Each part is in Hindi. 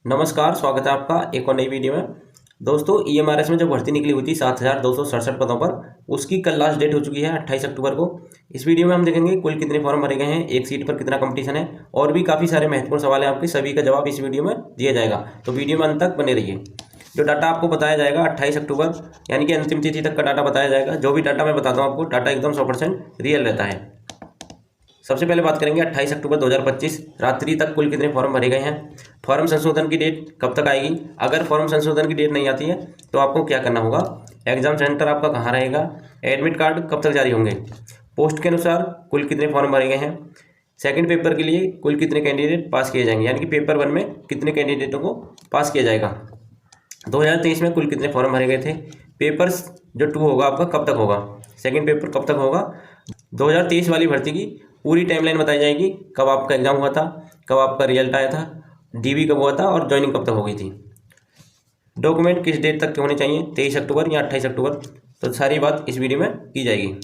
नमस्कार, स्वागत है आपका एक और नई वीडियो में। दोस्तों, ईएमआरएस में जो भर्ती निकली हुई थी 7,267 पदों पर, उसकी कल लास्ट डेट हो चुकी है 28 अक्टूबर को। इस वीडियो में हम देखेंगे कुल कितने फॉर्म भरे गए हैं, एक सीट पर कितना कंपटीशन है और भी काफ़ी सारे महत्वपूर्ण सवाल हैं आपके, सभी का जवाब इस वीडियो में दिया जाएगा। तो वीडियो में अंत तक बने रहिए। जो डाटा आपको बताया जाएगा 28 अक्टूबर यानी कि अंतिम तिथि तक का डाटा बताया जाएगा। जो भी डाटा मैं बताता हूँ आपको, डाटा एकदम 100% रियल रहता है। सबसे पहले बात करेंगे 28 अक्टूबर 2025 रात्रि तक कुल कितने फॉर्म भरे गए हैं। फॉर्म संशोधन की डेट कब तक आएगी? अगर फॉर्म संशोधन की डेट नहीं आती है तो आपको क्या करना होगा? एग्जाम सेंटर आपका कहाँ रहेगा? एडमिट कार्ड कब तक जारी होंगे? पोस्ट के अनुसार कुल कितने फॉर्म भरे गए हैं? सेकंड पेपर के लिए कुल कितने कैंडिडेट पास किए जाएंगे, यानी कि पेपर 1 में कितने कैंडिडेटों को पास किया जाएगा? 2023 में कुल कितने फॉर्म भरे गए थे? पेपर्स जो 2 होगा आपका कब तक होगा? सेकंड पेपर कब तक होगा? 2023 वाली भर्ती की पूरी टाइमलाइन बताई जाएगी। कब आपका एग्जाम हुआ था, कब आपका रिजल्ट आया था, डीबी कब हुआ था और ज्वाइनिंग कब तक हो गई थी। डॉक्यूमेंट किस डेट तक के होने चाहिए, 23 अक्टूबर या 28 अक्टूबर, तो सारी बात इस वीडियो में की जाएगी।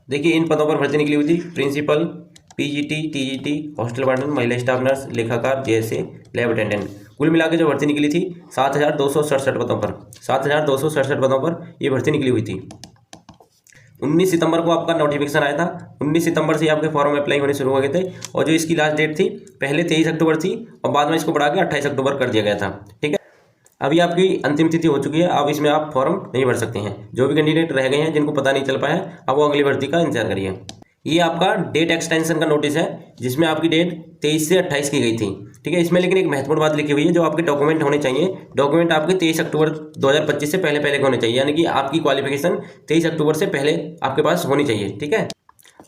देखिए, इन पदों पर भर्ती निकली हुई थी। Principal, PGT, TGT, hostel warden, महिला स्टाफ नर्स, लेखाकार, जेएसए, लैब अटेंडेंट। कुल मिला के जो भर्ती निकली थी 7,267 पदों पर, 7,267 पदों पर ये भर्ती निकली हुई थी। 19 सितंबर को आपका नोटिफिकेशन आया था। 19 सितंबर से आपके फॉर्म अप्लाई होने शुरू हो गए थे और जो इसकी लास्ट डेट थी पहले 23 अक्टूबर थी और बाद में इसको बढ़ा के 28 अक्टूबर कर दिया गया था। ठीक है, अभी आपकी अंतिम तिथि हो चुकी है। अब इसमें आप फॉर्म नहीं भर सकते हैं। जो भी कैंडिडेट रह गए हैं जिनको पता नहीं चल पाया है, अब वो अगली भर्ती का इंतजार करिए। ये आपका डेट एक्सटेंशन का नोटिस है जिसमें आपकी डेट 23 से 28 की गई थी। ठीक है, इसमें लेकिन एक महत्वपूर्ण बात लिखी हुई है, जो आपके डॉक्यूमेंट होने चाहिए, डॉक्यूमेंट आपके 23 अक्टूबर 2025 से पहले पहले के होने चाहिए, यानी कि आपकी क्वालिफिकेशन 23 अक्टूबर से पहले आपके पास होनी चाहिए। ठीक है,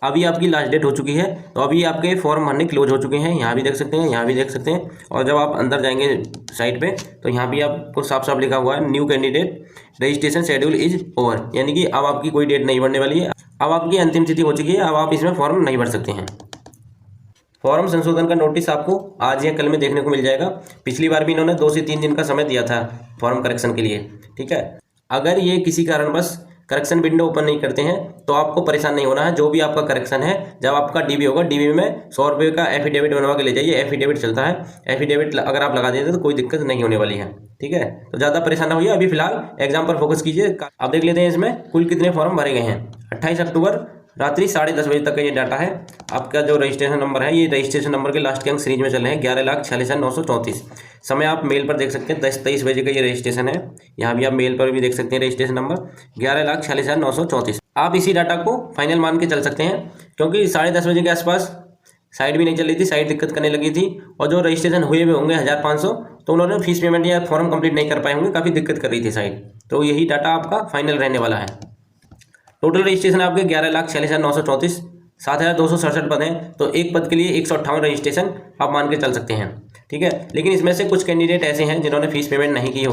अभी आपकी लास्ट डेट हो चुकी है तो अभी आपके फॉर्म भरने क्लोज हो चुके हैं। यहाँ भी देख सकते हैं, यहाँ भी देख सकते हैं, और जब आप अंदर जाएंगे साइट पे तो यहाँ भी आपको साफ साफ लिखा हुआ है new candidate registration schedule is over, यानी कि अब आपकी कोई डेट नहीं बढ़ने वाली है। अब आपकी अंतिम तिथि हो चुकी है, अब आप इसमें फॉर्म नहीं भर सकते हैं। फॉर्म संशोधन का नोटिस आपको आज या कल में देखने को मिल जाएगा। पिछली बार भी इन्होंने 2 से 3 दिन का समय दिया था फॉर्म करेक्शन के लिए। ठीक है, अगर ये किसी कारणवश करेक्शन विंडो ओपन नहीं करते हैं तो आपको परेशान नहीं होना है। जो भी आपका करेक्शन है, जब आपका डीबी होगा, डीबी में 100 रुपये का एफिडेविट बनवा के ले जाइए। एफिडेविट चलता है, एफिडेविट अगर आप लगा देते तो कोई दिक्कत नहीं होने वाली है। ठीक है, तो ज़्यादा परेशान ना होइए, अभी फिलहाल एग्जाम पर फोकस कीजिए। अब देख लेते हैं इसमें कुल कितने फॉर्म भरे गए हैं। 28 अक्टूबर रात्रि 10:30 बजे तक का ये डाटा है। आपका जो रजिस्ट्रेशन नंबर है, ये रजिस्ट्रेशन नंबर के लास्ट के अंक सीरीज में चल रहे हैं 11,46,934। समय आप मेल पर देख सकते हैं 10:23 बजे का ये रजिस्ट्रेशन है। यहाँ भी आप मेल पर भी देख सकते हैं रजिस्ट्रेशन नंबर 11,46,934। आप इसी डाटा को फाइनल मान के चल सकते हैं, क्योंकि 10:30 बजे के आसपास साइट भी नहीं चल रही थी, साइट दिक्कत करने लगी थी, और जो रजिस्ट्रेशन हुए भी होंगे 1,500, तो उन्होंने फीस पेमेंट या फॉर्म कंप्लीट नहीं कर पाए होंगे, काफ़ी दिक्कत कर रही थी साइट। तो यही डाटा आपका फाइनल रहने वाला है। टोटल रजिस्ट्रेशन आपके 11,46,934, 7,267 पद हैं, तो एक पद के लिए 158 रजिस्ट्रेशन आप मान के चल सकते हैं। ठीक है, लेकिन इसमें से कुछ कैंडिडेट ऐसे हैं जिन्होंने फीस पेमेंट नहीं की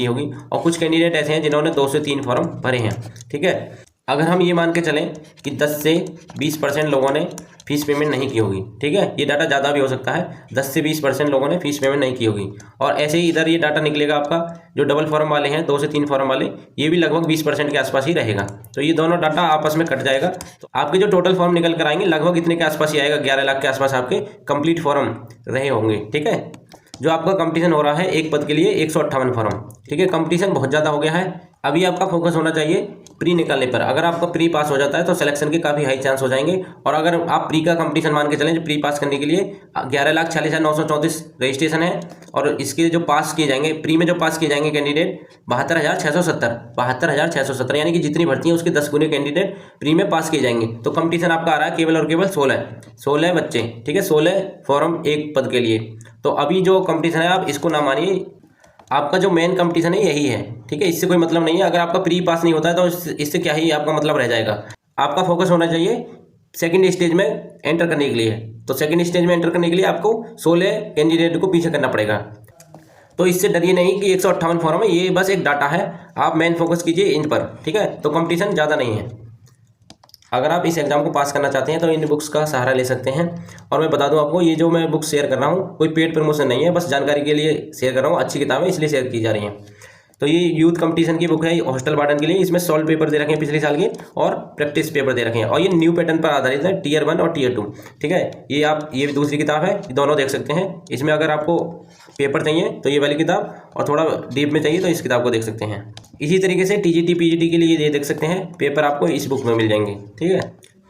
होगी, और कुछ कैंडिडेट ऐसे हैं जिन्होंने 2 से 3 फॉर्म भरे हैं। ठीक है, अगर हम ये मान के चलें कि 10 से 20% लोगों ने फीस पेमेंट नहीं की होगी। ठीक है, ये डाटा ज़्यादा भी हो सकता है, 10 से 20% लोगों ने फीस पेमेंट नहीं की होगी। और ऐसे ही इधर ये डाटा निकलेगा आपका, जो डबल फॉर्म वाले हैं 2 से 3 फॉर्म वाले, ये भी लगभग 20% के आसपास ही रहेगा। तो ये दोनों डाटा आपस में कट जाएगा, तो आपके जो टोटल फॉर्म निकल कर आएंगे लगभग इतने के आसपास ही आएगा। 11 लाख के आसपास आपके कंप्लीट फॉर्म रहे होंगे। ठीक है, जो आपका कंपटीशन हो रहा है एक पद के लिए 158 फॉर्म। ठीक है, कंपटीशन बहुत ज़्यादा हो गया है। अभी आपका फोकस होना चाहिए प्री निकालने पर। अगर आपका प्री पास हो जाता है तो सिलेक्शन के काफ़ी हाई चांस हो जाएंगे। और अगर आप प्री का कंपटीशन मान के चलें, जो प्री पास करने के लिए 11,46,934 रजिस्ट्रेशन है, और इसके जो पास किए जाएंगे, प्री में जो पास किए जाएंगे कैंडिडेट 72,670, यानी कि जितनी भर्ती है उसके 10 गुने कैंडिडेट प्री में पास किए जाएंगे। तो कंपटीशन आपका आ रहा है केवल और केवल 16 बच्चे। ठीक है, 16 फॉर्म एक पद के लिए। तो अभी जो कंपटीशन है आप इसको ना मानिए, आपका जो मेन कंपटीशन है यही है। ठीक है, इससे कोई मतलब नहीं है। अगर आपका प्री पास नहीं होता है तो इससे क्या ही आपका मतलब रह जाएगा। आपका फोकस होना चाहिए सेकंड स्टेज में एंटर करने के लिए। तो सेकंड स्टेज में एंटर करने के लिए आपको 16 कैंडिडेट को पीछे करना पड़ेगा। तो इससे डरिए नहीं कि 158 फॉर्म है, ये बस एक डाटा है। आप मेन फोकस कीजिए इन पर। ठीक है, तो कंपटीशन ज़्यादा नहीं है। अगर आप इस एग्जाम को पास करना चाहते हैं तो इन बुक्स का सहारा ले सकते हैं। और मैं बता दूं आपको, ये जो मैं बुक्स शेयर कर रहा हूँ कोई पेड प्रमोशन नहीं है, बस जानकारी के लिए शेयर कर रहा हूँ। अच्छी किताबें इसलिए शेयर की जा रही हैं। तो ये यूथ कंपटीशन की बुक है हॉस्टल वार्डन के लिए। इसमें सॉल्व पेपर दे रखे हैं पिछले साल के और प्रैक्टिस पेपर दे रखे हैं, और ये न्यू पैटर्न पर आधारित है, टियर 1 और टियर 2। ठीक है, ये दूसरी किताब है, दोनों देख सकते हैं। इसमें अगर आपको पेपर चाहिए तो ये वाली किताब, और थोड़ा डीप में चाहिए तो इस किताब को देख सकते हैं। इसी तरीके से टीजीटी पीजीटी के लिए ये देख सकते हैं, पेपर आपको इस बुक में मिल जाएंगे। ठीक है,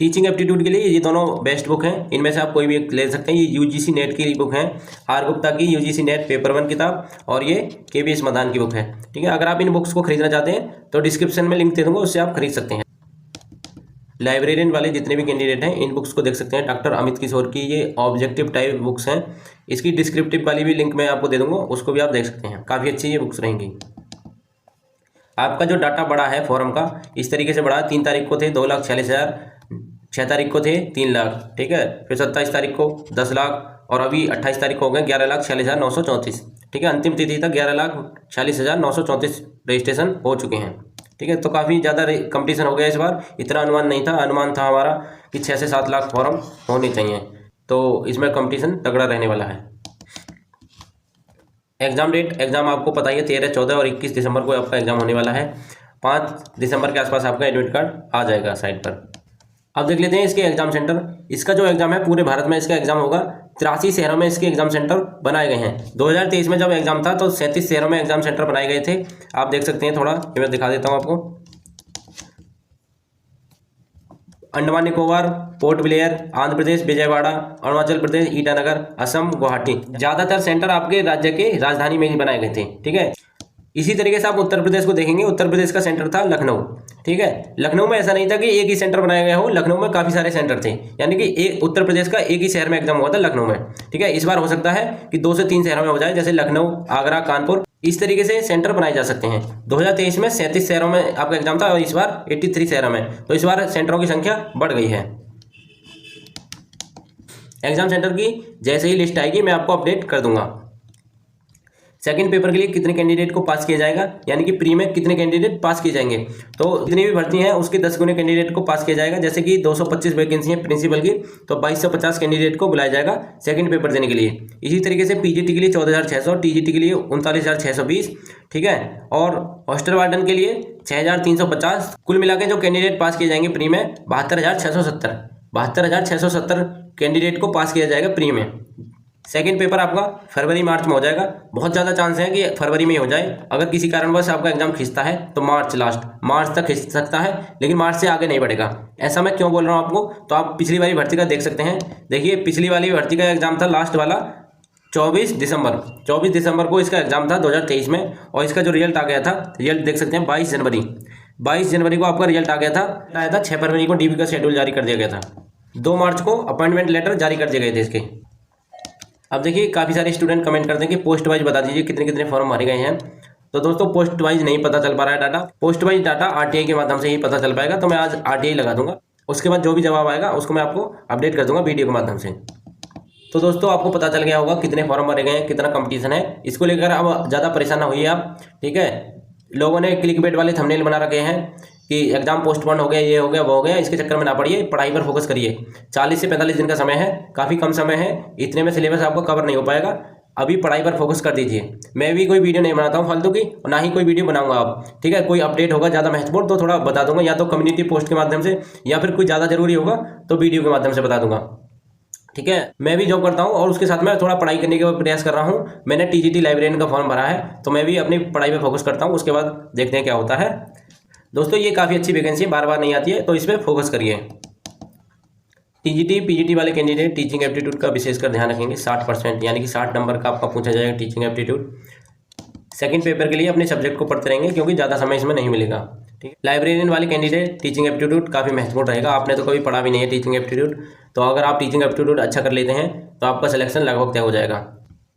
टीचिंग एप्टीट्यूड के लिए ये दोनों बेस्ट बुक हैं, इनमें से आप कोई भी एक ले सकते हैं। ये यूजीसी नेट की बुक है, आर गुप्ता की यूजीसी नेट पेपर 1 किताब, और ये केवीएस मदान की बुक है। ठीक है, अगर आप इन बुक्स को खरीदना चाहते हैं तो डिस्क्रिप्शन में लिंक दे दूंगा, उससे आप खरीद सकते हैं। लाइब्रेरियन वाले जितने भी कैंडिडेट हैं इन बुक्स को देख सकते हैं। डॉक्टर अमित किशोर की ये ऑब्जेक्टिव टाइप बुक्स हैं, इसकी डिस्क्रिप्टिव वाली भी लिंक मैं आपको दे दूंगा, उसको भी आप देख सकते हैं। काफ़ी अच्छी ये बुक्स रहेंगी। आपका जो डाटा बढ़ा है फॉरम का, इस तरीके से बढ़ा। 3 तारीख को थे 2,46,000, 6 तारीख को थे 3 लाख। ठीक है, फिर 27 तारीख को 10 लाख, और अभी 28 तारीख को हो गए 11,46,934। ठीक है, अंतिम तिथि तक 11,46,934 रजिस्ट्रेशन हो चुके हैं। ठीक है, तो काफ़ी ज़्यादा कंपटीशन हो गया इस बार। इतना अनुमान नहीं था, अनुमान था हमारा कि 6 से 7 लाख फॉर्म होने चाहिए, तो इसमें कंपटीशन तगड़ा रहने वाला है। एग्ज़ाम डेट, एग्ज़ाम आपको पता ही है 13, 14 और 21 दिसंबर को आपका एग्ज़ाम होने वाला है। 5 दिसंबर के आसपास आपका एडमिट कार्ड आ जाएगा साइट पर। अब देख लेते हैं इसके एग्जाम सेंटर। इसका जो एग्जाम है पूरे भारत में इसका एग्जाम होगा। 83 शहरों में इसके एग्जाम सेंटर बनाए गए हैं। 2023 में जब एग्जाम था तो 37 शहरों में एग्जाम सेंटर बनाए गए थे। आप देख सकते हैं, थोड़ा मैं दिखा देता हूं आपको। Andaman Nicobar, port Blair, Andhra Pradesh Vijayawada, Arunachal Pradesh Itanagar, Assam Guwahati. ज्यादातर सेंटर आपके राज्य के राजधानी में ही बनाए गए थे। ठीक है, इसी तरीके से आप उत्तर प्रदेश को देखेंगे। उत्तर प्रदेश का सेंटर था लखनऊ। ठीक है, लखनऊ में ऐसा नहीं था कि एक ही सेंटर बनाया गया हो, लखनऊ में काफ़ी सारे सेंटर थे, यानी कि एक उत्तर प्रदेश का एक ही शहर में एग्जाम हुआ था, लखनऊ में। ठीक है, इस बार हो सकता है कि 2 से 3 शहरों में हो जाए, जैसे लखनऊ, आगरा, कानपुर, इस तरीके से सेंटर बनाए जा सकते हैं। 2023 में 37 शहरों में आपका एग्जाम था और इस बार 83 शहरों में, तो इस बार सेंटरों की संख्या बढ़ गई है। एग्जाम सेंटर की जैसे ही लिस्ट आएगी मैं आपको अपडेट कर दूंगा। सेकंड पेपर के लिए कितने कैंडिडेट को पास किया जाएगा, यानी कि प्री में कितने कैंडिडेट पास किए जाएंगे, तो जितनी भी भर्ती हैं उसके 10 गुने कैंडिडेट को पास किया जाएगा। जैसे कि 225 वैकेंसी है प्रिंसिपल की, तो 2250 कैंडिडेट को बुलाया जाएगा सेकंड पेपर देने के लिए। इसी तरीके से पीजीटी के लिए 14,600, टीजीटी के लिए 39,620। ठीक है, और हॉस्टल वार्डन के लिए 6,350। कुल मिला के जो कैंडिडेट पास किए जाएंगे प्री में 72,670। 72,670 कैंडिडेट को पास किया जाएगा प्री में। सेकंड पेपर आपका फरवरी मार्च में हो जाएगा। बहुत ज़्यादा चांस है कि फरवरी में ही हो जाए। अगर किसी कारणवश आपका एग्जाम खिंचता है तो मार्च तक खिंच सकता है, लेकिन मार्च से आगे नहीं बढ़ेगा। ऐसा मैं क्यों बोल रहा हूँ आपको, तो आप पिछली वाली भर्ती का देख सकते हैं। देखिए, पिछली वाली भर्ती का एग्जाम था लास्ट वाला 24 दिसंबर को इसका एग्जाम था 2023 में, और इसका जो रिजल्ट आ गया था, रिजल्ट देख सकते हैं 22 जनवरी को आपका रिजल्ट आ गया था। आया था 6 फरवरी को डीबी का शेड्यूल जारी कर दिया गया था। 2 मार्च को अपॉइंटमेंट लेटर जारी कर दिए गए थे इसके। अब देखिए, काफ़ी सारे स्टूडेंट कमेंट करते हैं कि पोस्ट वाइज बता दीजिए कितने कितने फॉर्म भरे गए हैं। तो दोस्तों, पोस्ट वाइज नहीं पता चल पा रहा है data. Post wise data RTI के माध्यम से ही पता चल पाएगा, तो मैं आज आरटीआई लगा दूंगा। उसके बाद जो भी जवाब आएगा उसको मैं आपको अपडेट कर दूंगा वीडियो के माध्यम से। तो दोस्तों, आपको पता चल गया होगा कितने फॉर्म भरे गए हैं, कितना कंपटीशन है। इसको लेकर अब ज़्यादा परेशान ना होइए आप। ठीक है, लोगों ने क्लिक बेट वाले थंबनेल बना रखे हैं कि एग्जाम पोस्टपोन हो गया, ये हो गया, वो हो गया। इसके चक्कर में ना पड़िए, पढ़ाई पर फोकस करिए। 40 से 45 दिन का समय है, काफ़ी कम समय है। इतने में सिलेबस आपको कवर नहीं हो पाएगा। अभी पढ़ाई पर फोकस कर दीजिए। मैं भी कोई वीडियो नहीं बनाता हूँ फालतू की, और ना ही कोई वीडियो बनाऊंगा आप। ठीक है, कोई अपडेट होगा ज़्यादा महत्वपूर्ण तो थोड़ा बता दूंगा, या तो कम्युनिटी पोस्ट के माध्यम से, या फिर कोई ज़्यादा जरूरी होगा तो वीडियो के माध्यम से बता दूंगा। ठीक है, मैं भी जॉब करता हूँ और उसके साथ में थोड़ा पढ़ाई करने का प्रयास कर रहा हूँ। मैंने टीजीटी लाइब्रेरियन का फॉर्म भरा है, तो मैं भी अपनी पढ़ाई पर फोकस करता हूँ। उसके बाद देखते हैं क्या होता है। दोस्तों, ये काफ़ी अच्छी वैकेंसी बार बार नहीं आती है, तो इस पर फोकस करिए। टीजीटी पीजीटी वाले कैंडिडेट टीचिंग एप्टीट्यूड का विशेषकर ध्यान रखेंगे। 60%, यानी कि 60 नंबर का आपका पूछा जाएगा टीचिंग एप्टीट्यूड। सेकंड पेपर के लिए अपने सब्जेक्ट को पढ़ते रहेंगे, क्योंकि ज़्यादा समय इसमें नहीं मिलेगा। ठीक है, लाइब्रेरियन वाले कैंडिडेट टीचिंग एप्टीट्यूड काफ़ी महत्वपूर्ण रहेगा। आपने तो कभी पढ़ा भी नहीं है टीचिंग एप्टीट्यूड, तो अगर आप टीचिंग एप्टीट्यूड अच्छा कर लेते हैं तो आपका सिलेक्शन लगभग तय हो जाएगा।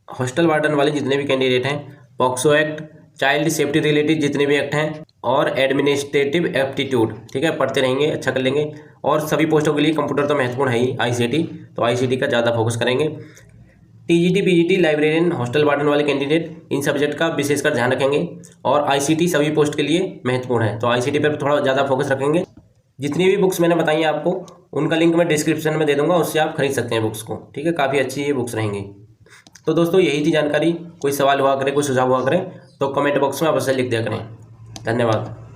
हॉस्टल वार्डन वाले जितने भी कैंडिडेट हैं, POCSO act, child safety related जितने भी एक्ट हैं, और एडमिनिस्ट्रेटिव एप्टीट्यूड, ठीक है, पढ़ते रहेंगे, अच्छा कर लेंगे। और सभी पोस्टों के लिए कंप्यूटर तो महत्वपूर्ण है ही, आईसीटी, तो आईसीटी का ज़्यादा फोकस करेंगे। TGT PGT librarian hostel warden वाले कैंडिडेट इन सब्जेक्ट का विशेषकर ध्यान रखेंगे। और आईसीटी सभी पोस्ट के लिए महत्वपूर्ण है, तो आईसीटी पर थोड़ा ज़्यादा फोकस रखेंगे। जितनी भी बुक्स मैंने बताई हैं आपको, उनका लिंक मैं डिस्क्रिप्शन में दे दूंगा, उससे आप खरीद सकते हैं बुक्स को। ठीक है, काफ़ी अच्छी ये बुक्स रहेंगी। तो दोस्तों यही थी जानकारी। कोई सवाल हुआ करे, कोई सुझाव हुआ करे तो कमेंट बॉक्स में अवश्य लिख दिया करें। धन्यवाद।